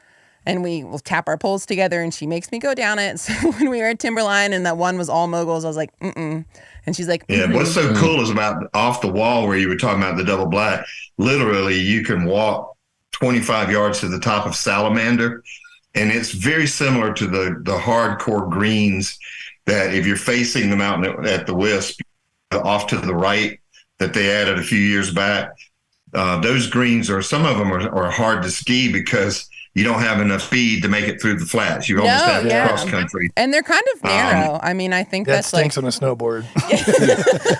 and we will tap our poles together and she makes me go down it. So when we were at Timberline and that one was all moguls, I was like, mm-mm. And she's like, yeah, what's so cool is about off the wall where you were talking about the double black, literally you can walk 25 yards to the top of Salamander. And it's very similar to the hardcore greens that if you're facing the mountain at the Wisp, off to the right, that they added a few years back, those greens some of them are hard to ski because you don't have enough speed to make it through the flats. You almost have to cross country. And they're kind of narrow. I mean, I think that's stinks on a snowboard.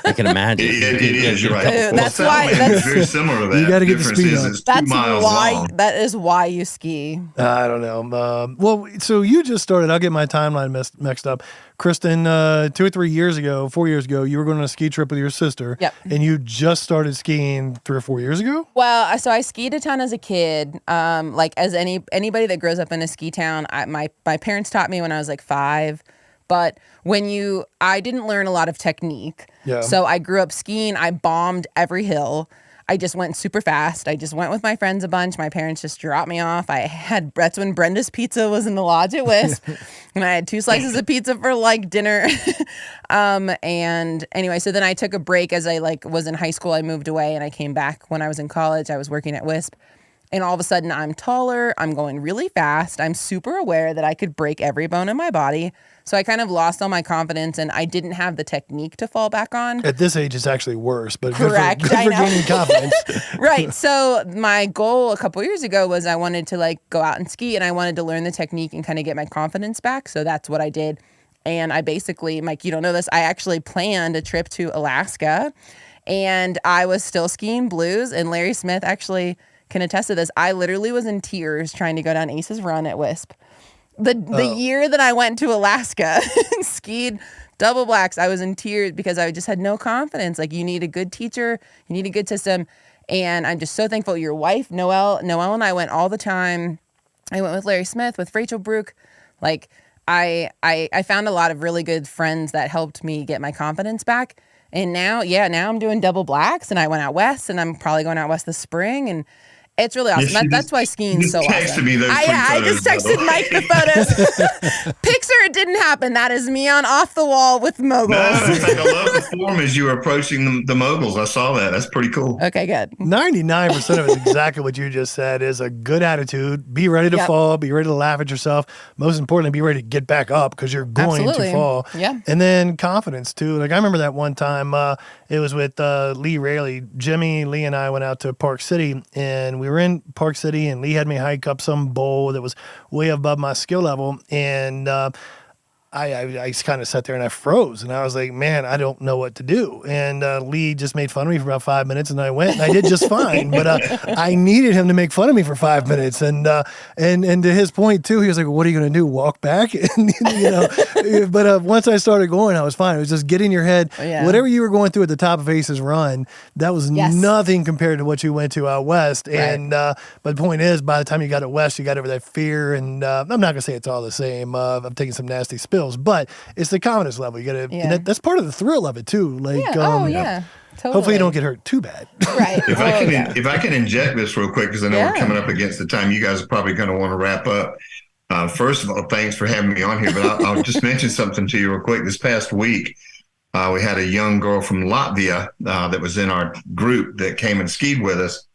I can imagine. It is, you're right. That's why it's very similar to that. You got to get the speed up. It's 2 miles long. That is why you ski. I don't know. Well, so you just started. I'll get my timeline mixed up. Kristen, 2 or 3 years ago, 4 years ago, you were going on a ski trip with your sister. Yep. And you just started skiing 3 or 4 years ago? Well, so I skied a ton as a kid. Like as anybody that grows up in a ski town, my parents taught me when I was like 5. But I didn't learn a lot of technique. Yeah. So I grew up skiing. I bombed every hill. I just went super fast. I just went with my friends a bunch. My parents just dropped me off. That's when Brenda's Pizza was in the lodge at Wisp. And I had 2 slices of pizza for like dinner. And anyway, so then I took a break as I was in high school. I moved away and I came back when I was in college. I was working at Wisp. And all of a sudden I'm taller, I'm going really fast, I'm super aware that I could break every bone in my body. So I kind of lost all my confidence and I didn't have the technique to fall back on. At this age, it's actually worse, but Correct. good for gaining confidence. Right. So my goal a couple years ago was I wanted to like go out and ski and I wanted to learn the technique and kind of get my confidence back. So that's what I did. And I basically, Mike, you don't know this, I actually planned a trip to Alaska and I was still skiing blues. And Larry Smith actually can attest to this. I literally was in tears trying to go down Ace's Run at Wisp. The year that I went to Alaska and skied double blacks, I was in tears because I just had no confidence. Like, you need a good teacher, you need a good system. And I'm just so thankful. Your wife, Noelle and I went all the time. I went with Larry Smith, with Rachel Brook. Like, I found a lot of really good friends that helped me get my confidence back. And now I'm doing double blacks and I went out west and I'm probably going out west this spring. And it's really awesome. That's why skiing's so awesome. Me those I just texted Mike the photos. Picture it didn't happen. That is me on off the wall with moguls. No, it's like I love the form as you were approaching the moguls. I saw that. That's pretty cool. Okay, good. 99% of it is exactly what you just said, is a good attitude. Be ready to fall. Be ready to laugh at yourself. Most importantly, be ready to get back up because you're going to fall. Yeah. And then confidence, too. Like, I remember that one time, it was with Lee Rayleigh. Jimmy, Lee, and I went out to Park City, and we were in Park City, and Lee had me hike up some bowl that was way above my skill level, and I kind of sat there and I froze, and I was like, man, I don't know what to do. And Lee just made fun of me for about 5 minutes, and I went, and I did just fine. But I needed him to make fun of me for 5 minutes. And to his point too, he was like, well, what are you going to do? Walk back? And, but once I started going, I was fine. It was just getting your head, whatever you were going through at the top of Ace's Run, that was nothing compared to what you went to out west. Right. And but the point is, by the time you got out west, you got over that fear. And I'm not going to say it's all the same. I'm taking some nasty spills. But it's the confidence level. You got to, and that's part of the thrill of it too. Like, Totally. Hopefully you don't get hurt too bad. Right. If I can inject this real quick, because I know we're coming up against the time, you guys are probably going to want to wrap up. First of all, thanks for having me on here. But I'll just mention something to you real quick. This past week, we had a young girl from Latvia that was in our group that came and skied with us.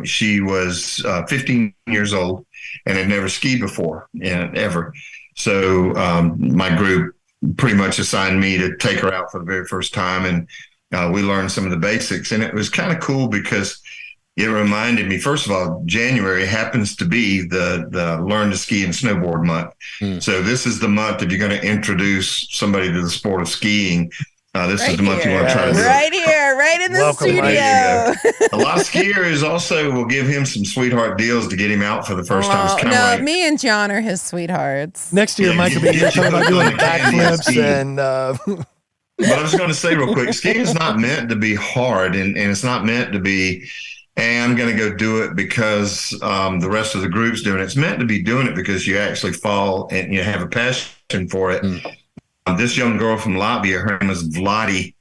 She was 15 years old and had never skied before, ever. So my group pretty much assigned me to take her out for the very first time, and we learned some of the basics. And it was kind of cool because it reminded me, first of all, January happens to be the Learn to Ski and Snowboard month. So this is the month if you're going to introduce somebody to the sport of skiing. This is the month you want to try to do right here, right in the studio. A lot of skiers also will give him some sweetheart deals to get him out for the first time. It's like, me and John are his sweethearts. Next year, Mike will be here talking about doing backflips and. But I was going to say real quick, skiing is not meant to be hard, and it's not meant to be, hey, I'm going to go do it because the rest of the group's doing it. It's meant to be doing it because you actually fall and you have a passion for it. This young girl from Latvia, her name was Vladi.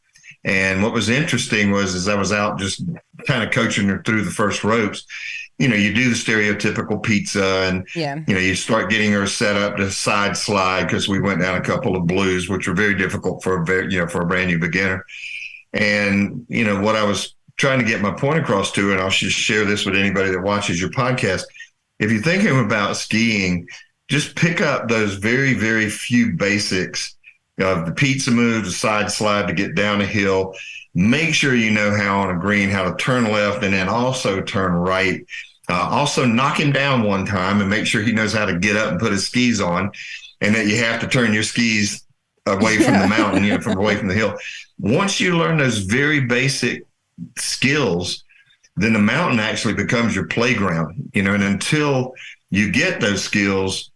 And what was interesting was, as I was out just kind of coaching her through the first ropes, you do the stereotypical pizza and, you start getting her set up to side slide because we went down a couple of blues, which were very difficult for a brand new beginner. And, what I was trying to get my point across to, and I'll just share this with anybody that watches your podcast. If you're thinking about skiing, just pick up those very, very few basics of the pizza move, the side slide to get down a hill. Make sure you know how on a green, how to turn left and then also turn right. Also knock him down one time and make sure he knows how to get up and put his skis on, and that you have to turn your skis away from the mountain, from away from the hill. Once you learn those very basic skills, then the mountain actually becomes your playground, and until you get those skills,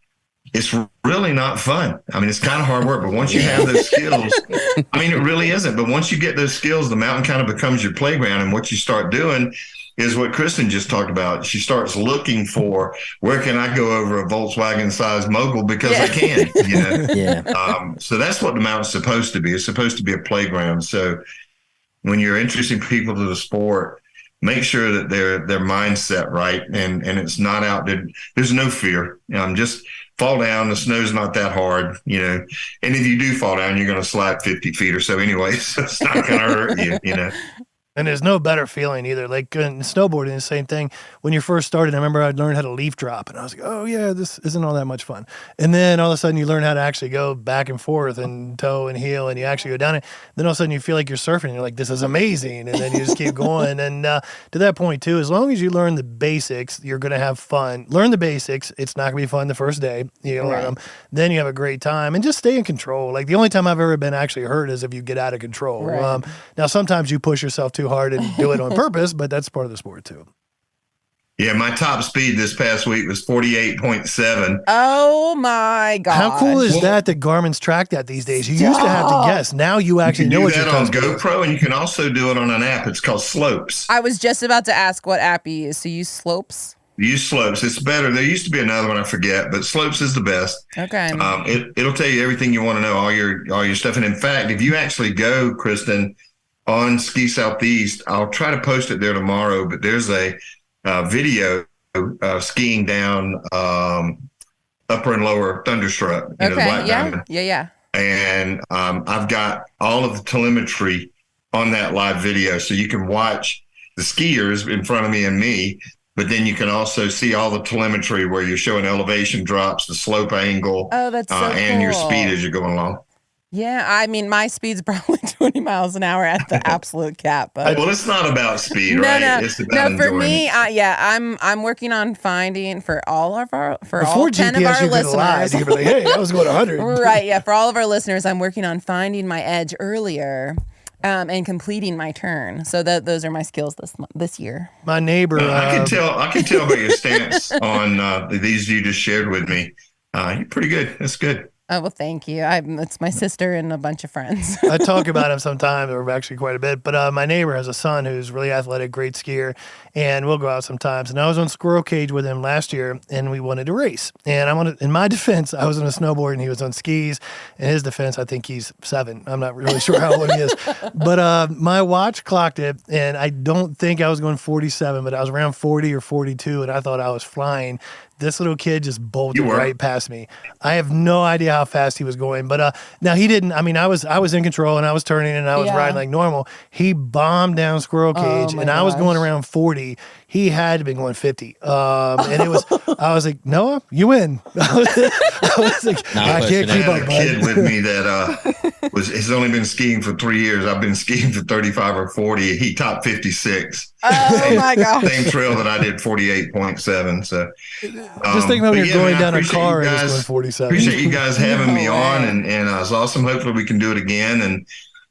it's really not fun. I mean, it's kind of hard work, but once you have those skills, it really isn't. But once you get those skills, the mountain kind of becomes your playground. And what you start doing is what Kristen just talked about. She starts looking for, where can I go over a Volkswagen-sized mogul because I can, So that's what the mountain's supposed to be. It's supposed to be a playground. So when you're introducing people to the sport, make sure that their mindset right, and it's not out there. There's no fear. Just fall down. The snow's not that hard, And if you do fall down, you're going to slide 50 feet or so anyway. So it's not going to hurt you, And there's no better feeling either. Like in snowboarding, the same thing. When you first started, I remember I learned how to leaf drop, and I was like, oh yeah, this isn't all that much fun. And then all of a sudden you learn how to actually go back and forth and toe and heel, and you actually go down it. Then all of a sudden you feel like you're surfing, and you're like, this is amazing. And then you just keep going. And to that point too, as long as you learn the basics, you're going to have fun. Learn the basics. It's not going to be fun the first day. You learn them. Then you have a great time, and just stay in control. Like the only time I've ever been actually hurt is if you get out of control. Right. Now sometimes you push yourself too hard and do it on purpose, but that's part of the sport too. Yeah, my top speed this past week was 48.7. Oh my God. How cool is that Garmin's track that these days? You used to have to guess. Now you actually know what you're doing. You can do that on GoPro, and you can also do it on an app. It's called Slopes. I was just about to ask what app you use. So you use Slopes? Use Slopes. It's better. There used to be another one, I forget, but Slopes is the best. Okay. It'll tell you everything you want to know, all your stuff. And in fact, if you actually go, Kristen, on Ski Southeast, I'll try to post it there tomorrow, but there's a video skiing down upper and lower Thunderstruck. Okay, yeah. And I've got all of the telemetry on that live video, so you can watch the skiers in front of me and me, but then you can also see all the telemetry where you're showing elevation drops, the slope angle, that's so and your cool. speed as you're going along. Yeah, I mean, my speed's probably 20 miles an hour at the absolute cap. But well, it's not about speed, right? It's about no. For me, it. I'm working on finding for all 10 Before of our GPS, you could lie. listeners. You could be like, hey, I was going 100. Right, yeah. For all of our listeners, I'm working on finding my edge earlier. And completing my turn. So those are my skills this year. My neighbor, I can tell by your stance on these you just shared with me. You're pretty good. That's good. Oh, well, thank you. It's my sister and a bunch of friends. I talk about him sometimes, or actually quite a bit. But my neighbor has a son who's really athletic, great skier, and we'll go out sometimes. And I was on squirrel cage with him last year, and we wanted to race. And in my defense, I was on a snowboard, and he was on skis. In his defense, I think he's 7. I'm not really sure how old he is. But my watch clocked it, and I don't think I was going 47, but I was around 40 or 42, and I thought I was flying. This little kid just bolted right past me. I have no idea how fast he was going, but now he didn't. I mean, I was in control, and I was turning, and I was riding like normal. He bombed down squirrel cage, and I was going around 40. He had to be going 50. And it was, I was like, Noah, you win. I was like, I can't keep up. I had a kid with me that has only been skiing for 3 years. I've been skiing for 35 or 40. He topped 56. Oh my gosh. Same trail that I did 48.7. So just think about you're going down a car and it's going 47. Appreciate you guys having me on, and it's awesome. Hopefully we can do it again. And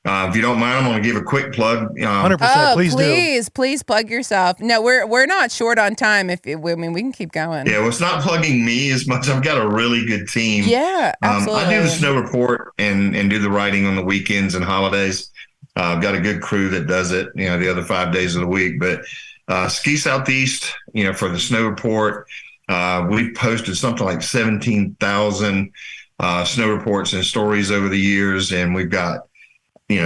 if you don't mind, I'm going to give a quick plug. 100%. Please plug yourself. No, we're not short on time. We can keep going. Yeah, well, it's not plugging me as much. I've got a really good team. Yeah, absolutely. I do the snow report and do the writing on the weekends and holidays. I've got a good crew that does it, the other 5 days of the week. But Ski Southeast, for the snow report, we've posted something like 17,000 snow reports and stories over the years, and we've got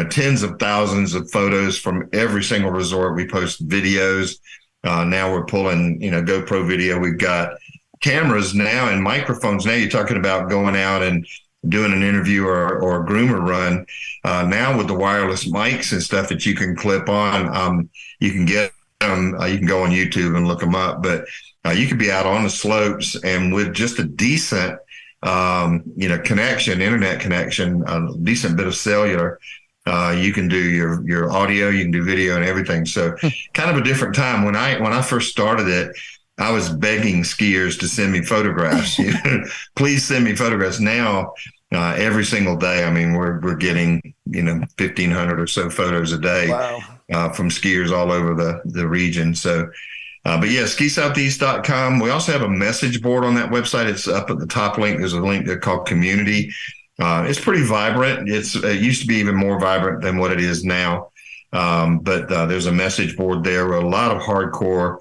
tens of thousands of photos from every single resort. We post videos. Now we're pulling, GoPro video. We've got cameras now and microphones. Now you're talking about going out and doing an interview or a groomer run. Now with the wireless mics and stuff that you can clip on, you can get them. You can go on YouTube and look them up. But you could be out on the slopes, and with just a decent, connection, internet connection, a decent bit of cellular, you can do your audio, you can do video and everything. So kind of a different time. When I first started it, I was begging skiers to send me photographs. Please send me photographs. Now, every single day, I mean, we're getting 1,500 or so photos a day. Wow. From skiers all over the region. So, but yeah, skisoutheast.com. We also have a message board on that website. It's up at the top link. There's a link there called Community. It's pretty vibrant. It used to be even more vibrant than what it is now. But there's a message board there where a lot of hardcore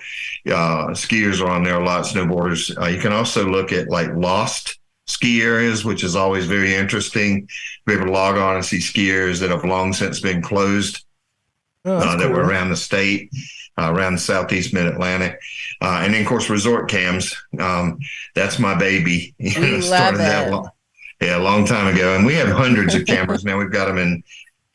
skiers are on there, a lot of snowboarders. You can also look at like lost ski areas, which is always very interesting. Be able to log on and see skiers that have long since been closed. That were around the state, around the Southeast Mid-Atlantic. And then, of course, resort cams. That's my baby. We love it. A long time ago. And we have hundreds of cameras now. We've got them in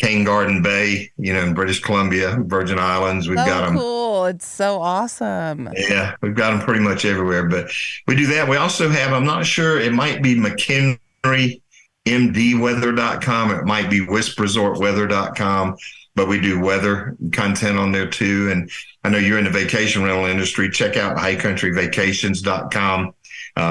Cane Garden Bay, in British Columbia, Virgin Islands. We've got them. Cool. It's so awesome. Yeah, we've got them pretty much everywhere. But we do that. We also have, I'm not sure, it might be McHenrymdweather.com. It might be wispresortweather.com. But we do weather content on there too. And I know you're in the vacation rental industry. Check out highcountryvacations.com.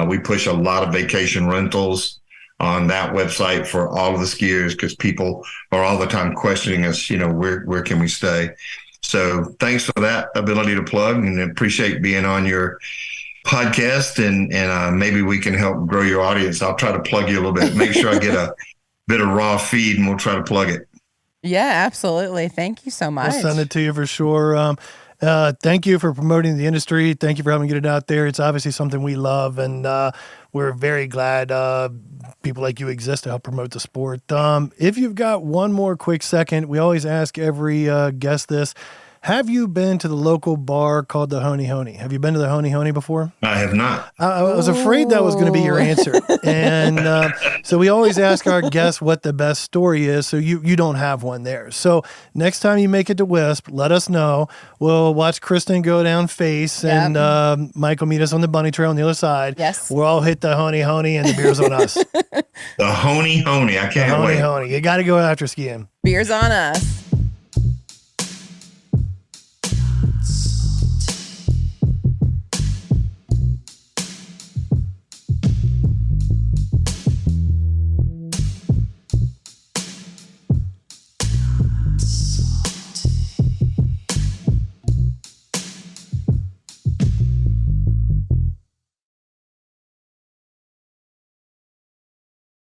We push a lot of vacation rentals on that website for all of the skiers because people are all the time questioning us, where can we stay? So thanks for that ability to plug, and appreciate being on your podcast, and maybe we can help grow your audience. I'll try to plug you a little bit. Make sure I get a bit of raw feed, and we'll try to plug it. Yeah, absolutely. Thank you so much. We'll send it to you for sure. Thank you for promoting the industry. Thank you for helping get it out there. It's obviously something we love, and we're very glad people like you exist to help promote the sport. If you've got one more quick second, we always ask every guest this. Have you been to the local bar called the Honey Honey? Have you been to the Honey Honey before? I have not. I was afraid that was going to be your answer. And so we always ask our guests what the best story is, so you don't have one there. So next time you make it to Wisp, let us know. We'll watch Kristen go down Face, and Mike will meet us on the bunny trail on the other side. Yes. We'll all hit the Honey Honey, and the beer's on us. The Honey Honey. I can't wait. Honey Honey. You got to go after skiing. Beer's on us.